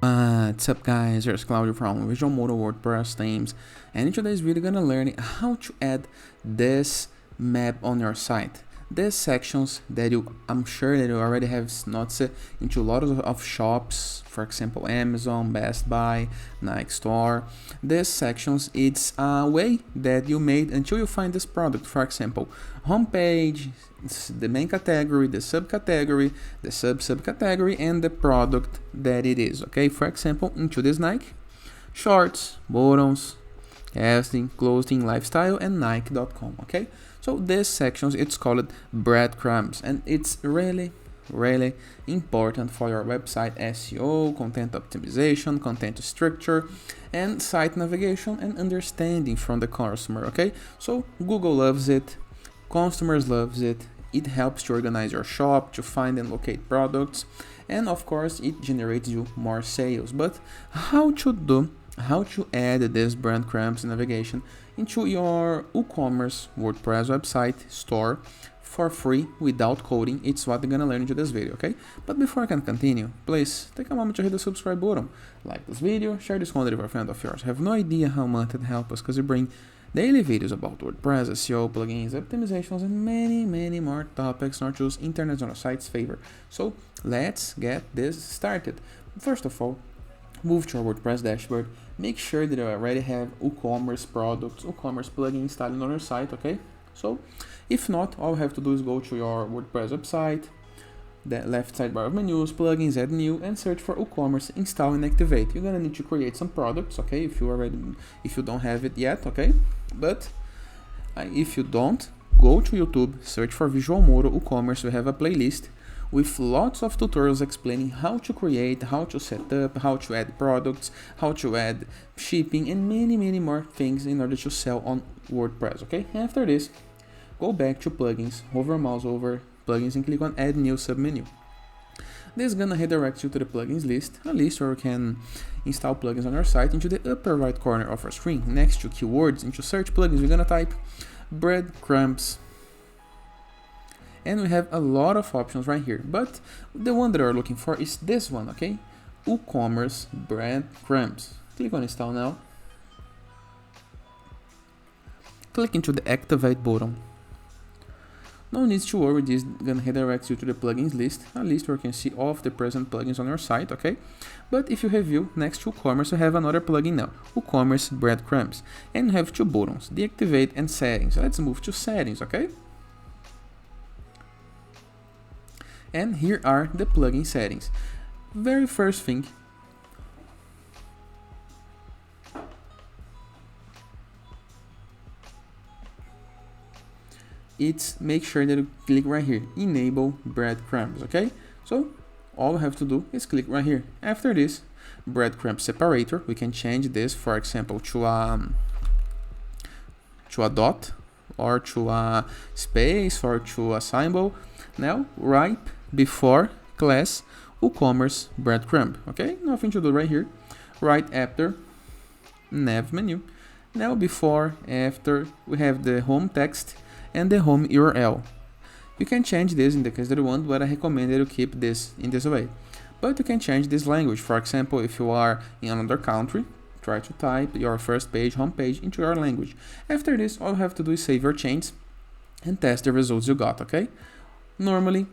What's up guys, here's Claudio from Visual Model WordPress themes, and in today's video we're gonna learn how to add this map on your site. These sections that I'm sure that you already have noticed into a lot of shops, for example Amazon, Best Buy, Nike Store. These sections, it's a way that you made until you find this product. For example, homepage, the main category, the subcategory, the subcategory, and the product that it is. Okay, for example, into this Nike, shorts, bottoms, casting, clothing, lifestyle, and Nike.com. Okay, so this sections, it's called breadcrumbs, and it's really important for your website SEO, content optimization, content structure, and site navigation and understanding from the customer. Okay, so Google loves it, customers loves it. It helps to organize your shop, to find and locate products, and of course it generates you more sales. But how to add this breadcrumbs navigation into your WooCommerce WordPress website store for free without coding? It's what we're gonna learn into this video, okay? But before I can continue, please take a moment to hit the subscribe button, like this video, share this content with a friend of yours. I have no idea how much it helps us, because we bring daily videos about WordPress, SEO, plugins, optimizations, and many more topics, not just internet on our site's favor. So let's get this started. First of all, move to our WordPress dashboard. Make sure that you already have WooCommerce products, WooCommerce plugins installed on your site, okay? So if not, all you have to do is go to your WordPress website, the left sidebar of menus, plugins, add new, and search for WooCommerce, install and activate. You're gonna need to create some products, okay, if you don't have it yet, okay? But if you don't, go to YouTube, search for Visual Model WooCommerce. We have a playlist with lots of tutorials explaining how to create, how to set up, how to add products, how to add shipping, and many more things in order to sell on WordPress, okay? After this, go back to plugins, hover mouse over plugins and click on add new submenu. This is gonna redirect you to the plugins list, a list where you can install plugins on your site. Into the upper right corner of our screen, next to keywords, into search plugins, we're gonna type breadcrumbs. And we have a lot of options right here, but the one that we're looking for is this one, okay? WooCommerce breadcrumbs. Click on install now. Click into the activate button. No need to worry, this is gonna redirect you to the plugins list, a list where you can see all of the present plugins on your site, okay? But if you review, next to WooCommerce, you have another plugin now, WooCommerce breadcrumbs. And you have two buttons, deactivate and settings. Let's move to settings, okay? And here are the plugin settings. Very first thing, it's make sure that you click right here, enable breadcrumbs, okay? So all we have to do is click right here. After this, breadcrumb separator, we can change this, for example, to a dot, or to a space, or to a symbol. Now, right before class WooCommerce breadcrumb, okay? Nothing to do right here. Right after nav menu. Now before, after, we have the home text and the home URL. You can change this in the case that you want, but I recommend that you keep this in this way. But you can change this language. For example, if you are in another country, try to type your first page, home page, into your language. After this, all you have to do is save your change and test the results you got, okay? Normally,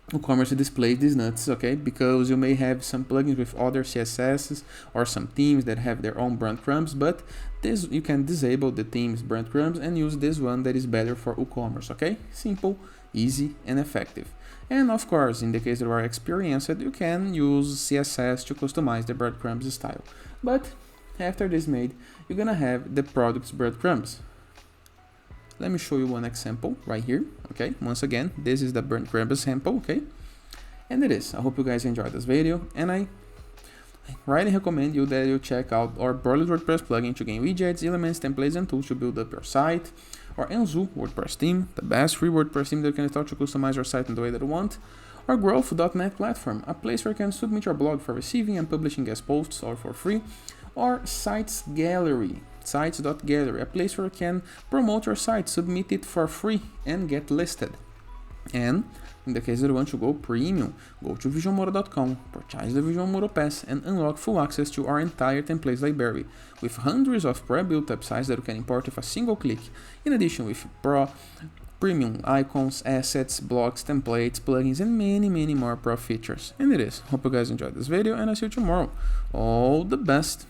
WooCommerce displays these nuts, okay, because you may have some plugins with other CSSs or some themes that have their own breadcrumbs, but this, you can disable the themes breadcrumbs and use this one that is better for WooCommerce, okay? Simple, easy, and effective. And of course, in the case that you are experienced, you can use CSS to customize the breadcrumbs style. But after this made, you're gonna have the product's breadcrumbs. Let me show you one example right here, okay? Once again, this is the breadcrumbs sample, okay? And it is. I hope you guys enjoyed this video, and I highly recommend you that you check out our Broadly WordPress plugin to gain widgets, elements, templates, and tools to build up your site, or Enzo WordPress theme, the best free WordPress theme that you can start to customize your site in the way that you want, or Growth.net platform, a place where you can submit your blog for receiving and publishing guest posts or for free, or Sites Gallery, sites.gallery, a place where you can promote your site, submit it for free, and get listed. And in the case that you want to go premium, go to visualmodo.com, purchase the Visual Modo Pass, and unlock full access to our entire templates library, with hundreds of pre-built websites that you can import with a single click, in addition with premium icons, assets, blocks, templates, plugins, and many more pro features. And it is. Hope you guys enjoyed this video, and I'll see you tomorrow. All the best!